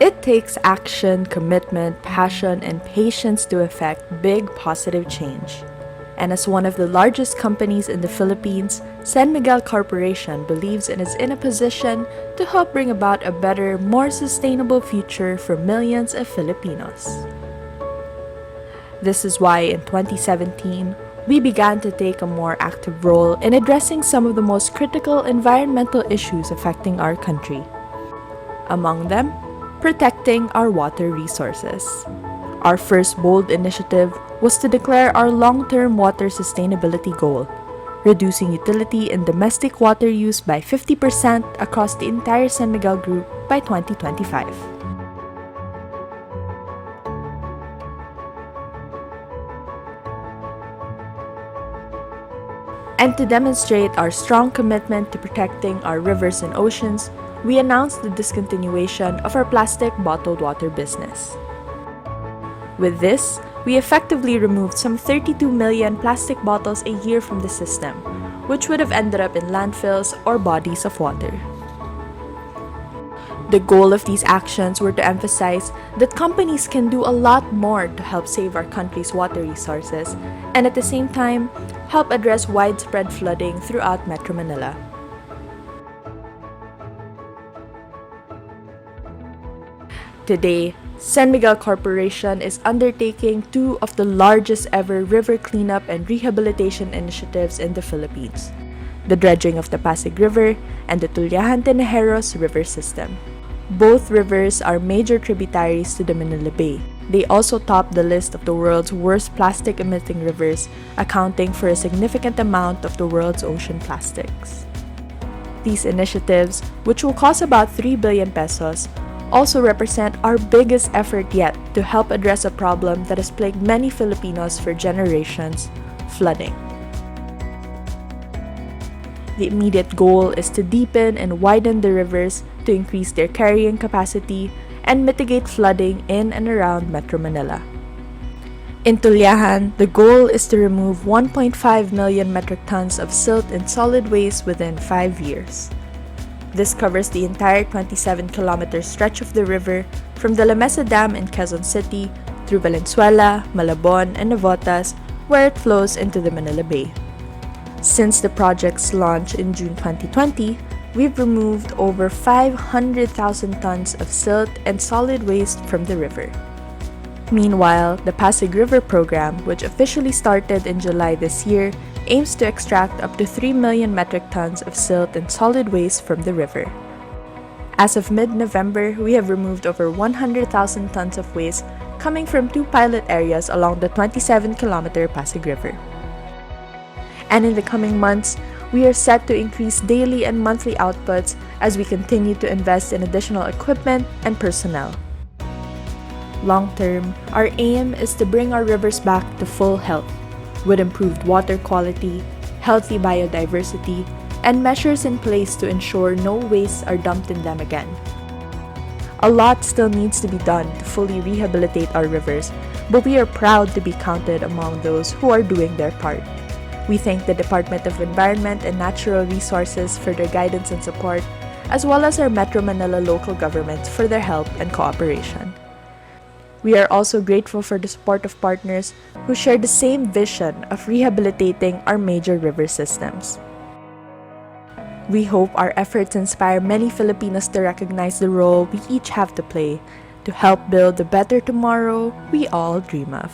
It takes action, commitment, passion, and patience to effect big positive change. And as one of the largest companies in the Philippines, San Miguel Corporation believes it is in a position to help bring about a better, more sustainable future for millions of Filipinos. This is why in 2017, we began to take a more active role in addressing some of the most critical environmental issues affecting our country. Among them, protecting our water resources. Our first bold initiative was to declare our long-term water sustainability goal, reducing utility and domestic water use by 50% across the entire San Miguel Group by 2025. And to demonstrate our strong commitment to protecting our rivers and oceans, we announced the discontinuation of our plastic bottled water business. With this, we effectively removed some 32 million plastic bottles a year from the system, which would have ended up in landfills or bodies of water. The goal of these actions were to emphasize that companies can do a lot more to help save our country's water resources and at the same time, help address widespread flooding throughout Metro Manila. Today, San Miguel Corporation is undertaking two of the largest ever river cleanup and rehabilitation initiatives in the Philippines, the dredging of the Pasig River and the Tullahan and river system. Both rivers are major tributaries to the Manila Bay. They also top the list of the world's worst plastic-emitting rivers, accounting for a significant amount of the world's ocean plastics. These initiatives, which will cost about 3 billion pesos, also represent our biggest effort yet to help address a problem that has plagued many Filipinos for generations: flooding. The immediate goal is to deepen and widen the rivers to increase their carrying capacity and mitigate flooding in and around Metro Manila. In Tullahan, the goal is to remove 1.5 million metric tons of silt and solid waste within 5 years. This covers the entire 27-kilometer stretch of the river from the La Mesa Dam in Quezon City through Valenzuela, Malabon, and Navotas, where it flows into the Manila Bay. Since the project's launch in June 2020, we've removed over 500,000 tons of silt and solid waste from the river. Meanwhile, the Pasig River program, which officially started in July this year, aims to extract up to 3 million metric tons of silt and solid waste from the river. As of mid-November, we have removed over 100,000 tons of waste coming from 2 pilot areas along the 27-kilometer Pasig River. And in the coming months, we are set to increase daily and monthly outputs as we continue to invest in additional equipment and personnel. Long-term, our aim is to bring our rivers back to full health, with improved water quality, healthy biodiversity, and measures in place to ensure no wastes are dumped in them again. A lot still needs to be done to fully rehabilitate our rivers, but we are proud to be counted among those who are doing their part. We thank the Department of Environment and Natural Resources for their guidance and support, as well as our Metro Manila local governments for their help and cooperation. We are also grateful for the support of partners who share the same vision of rehabilitating our major river systems. We hope our efforts inspire many Filipinos to recognize the role we each have to play to help build the better tomorrow we all dream of.